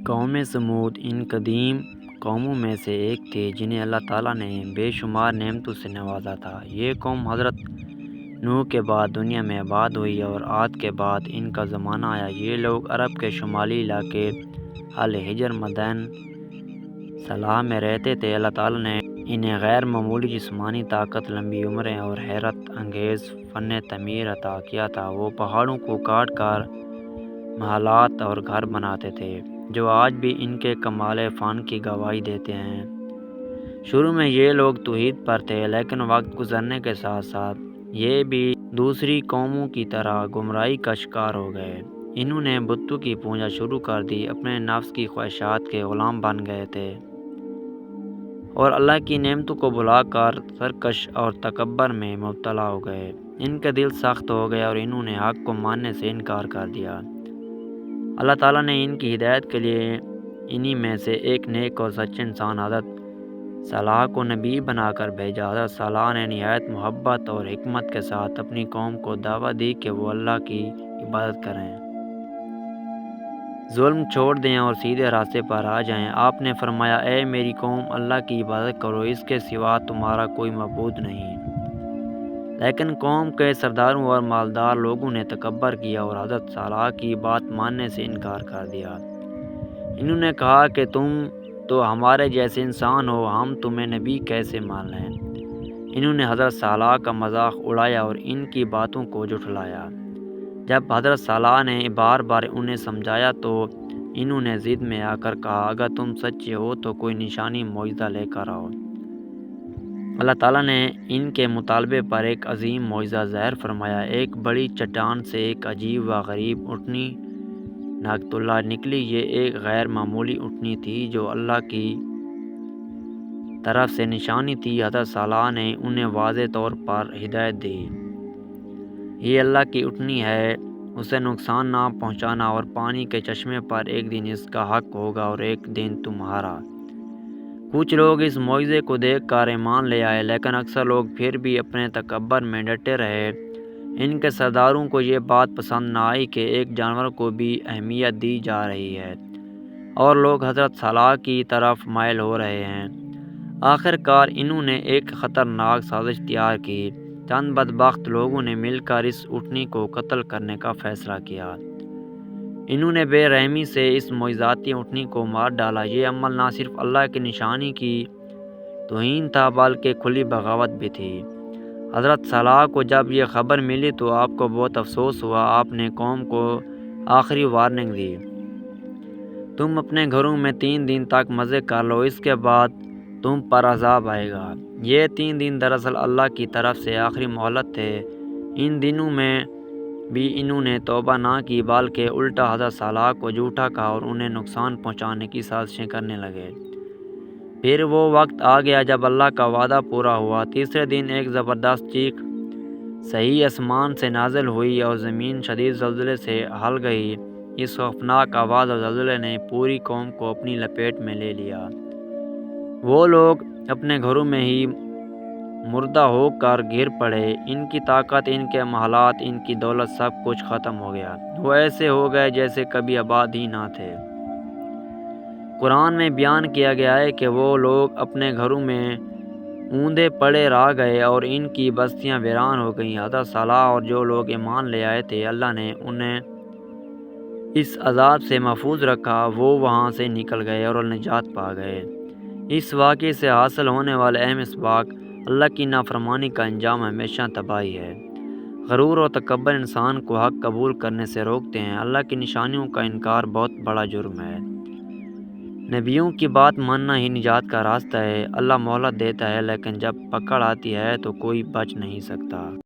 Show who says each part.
Speaker 1: قوم سمود ان قدیم قوموں میں سے ایک تھی جنہیں اللہ تعالیٰ نے بے شمار نعمتوں سے نوازا تھا۔ یہ قوم حضرت نوح کے بعد دنیا میں آباد ہوئی اور عاد کے بعد ان کا زمانہ آیا۔ یہ لوگ عرب کے شمالی علاقے الحجر مدین صلاح میں رہتے تھے۔ اللہ تعالیٰ نے انہیں غیر معمولی جسمانی طاقت، لمبی عمریں اور حیرت انگیز فن تعمیر عطا کیا تھا۔ وہ پہاڑوں کو کاٹ کر محلات اور گھر بناتے تھے جو آج بھی ان کے کمال فن کی گواہی دیتے ہیں۔ شروع میں یہ لوگ توحید پر تھے، لیکن وقت گزرنے کے ساتھ ساتھ یہ بھی دوسری قوموں کی طرح گمراہی کا شکار ہو گئے۔ انہوں نے بتوں کی پوجا شروع کر دی، اپنے نفس کی خواہشات کے غلام بن گئے تھے اور اللہ کی نعمتوں کو بھلا کر سرکش اور تکبر میں مبتلا ہو گئے۔ ان کے دل سخت ہو گئے اور انہوں نے حق کو ماننے سے انکار کر دیا۔ اللہ تعالیٰ نے ان کی ہدایت کے لیے انہی میں سے ایک نیک اور سچے انسان حضرت صالح کو نبی بنا کر بھیجا۔ حضرت صالح نے نہایت محبت اور حکمت کے ساتھ اپنی قوم کو دعوت دی کہ وہ اللہ کی عبادت کریں، ظلم چھوڑ دیں اور سیدھے راستے پر آ جائیں۔ آپ نے فرمایا، اے میری قوم، اللہ کی عبادت کرو، اس کے سوا تمہارا کوئی معبود نہیں۔ لیکن قوم کے سرداروں اور مالدار لوگوں نے تکبر کیا اور حضرت صالح کی بات ماننے سے انکار کر دیا۔ انہوں نے کہا کہ تم تو ہمارے جیسے انسان ہو، ہم تمہیں نبی کیسے مان لیں۔ انہوں نے حضرت صالح کا مذاق اڑایا اور ان کی باتوں کو جھٹلایا۔ جب حضرت صالح نے بار بار انہیں سمجھایا تو انہوں نے ضد میں آ کر کہا، اگر تم سچے ہو تو کوئی نشانی معجزہ لے کر آؤ۔ اللہ تعالیٰ نے ان کے مطالبے پر ایک عظیم معجزہ ظاہر فرمایا۔ ایک بڑی چٹان سے ایک عجیب و غریب اونٹنی ناقۃ اللہ نکلی۔ یہ ایک غیر معمولی اونٹنی تھی جو اللہ کی طرف سے نشانی تھی۔ حضرت صالح نے انہیں واضح طور پر ہدایت دی، یہ اللہ کی اونٹنی ہے، اسے نقصان نہ پہنچانا اور پانی کے چشمے پر ایک دن اس کا حق ہوگا اور ایک دن تمہارا۔ کچھ لوگ اس معجزے کو دیکھ کر ایمان لے آئے، لیکن اکثر لوگ پھر بھی اپنے تکبر میں ڈٹے رہے۔ ان کے سرداروں کو یہ بات پسند نہ آئی کہ ایک جانور کو بھی اہمیت دی جا رہی ہے اور لوگ حضرت صالح کی طرف مائل ہو رہے ہیں۔ آخر کار انہوں نے ایک خطرناک سازش تیار کی۔ چند بدبخت لوگوں نے مل کر اس اونٹنی کو قتل کرنے کا فیصلہ کیا۔ انہوں نے بے رحمی سے اس معجزاتی اونٹنی کو مار ڈالا۔ یہ عمل نہ صرف اللہ کی نشانی کی توہین تھا بلکہ کھلی بغاوت بھی تھی۔ حضرت صالح کو جب یہ خبر ملی تو آپ کو بہت افسوس ہوا۔ آپ نے قوم کو آخری وارننگ دی، تم اپنے گھروں میں 3 دن تک مزے کر لو، اس کے بعد تم پر عذاب آئے گا۔ یہ 3 دن دراصل اللہ کی طرف سے آخری مہلت تھے۔ ان دنوں میں بھی انہوں نے توبہ نہ کی بلکہ الٹا حضرت صالح کو جھوٹا کہا اور انہیں نقصان پہنچانے کی سازشیں کرنے لگے۔ پھر وہ وقت آ گیا جب اللہ کا وعدہ پورا ہوا۔ تیسرے دن ایک زبردست چیخ صحیح آسمان سے نازل ہوئی اور زمین شدید زلزلے سے ہل گئی۔ اس خوفناک آواز اور زلزلے نے پوری قوم کو اپنی لپیٹ میں لے لیا۔ وہ لوگ اپنے گھروں میں ہی مردہ ہو کر گر پڑے۔ ان کی طاقت، ان کے محلات، ان کی دولت، سب کچھ ختم ہو گیا۔ وہ ایسے ہو گئے جیسے کبھی آباد ہی نہ تھے۔ قرآن میں بیان کیا گیا ہے کہ وہ لوگ اپنے گھروں میں اوندے پڑے رہ گئے اور ان کی بستیاں ویران ہو گئیں۔ حضرت صالح اور جو لوگ ایمان لے آئے تھے، اللہ نے انہیں اس عذاب سے محفوظ رکھا، وہ وہاں سے نکل گئے اور نجات پا گئے۔ اس واقعے سے حاصل ہونے والا اہم اسباق، اللہ کی نافرمانی کا انجام ہمیشہ تباہی ہے۔ غرور اور تکبر انسان کو حق قبول کرنے سے روکتے ہیں۔ اللہ کی نشانیوں کا انکار بہت بڑا جرم ہے۔ نبیوں کی بات ماننا ہی نجات کا راستہ ہے۔ اللہ مہلت دیتا ہے، لیکن جب پکڑ آتی ہے تو کوئی بچ نہیں سکتا۔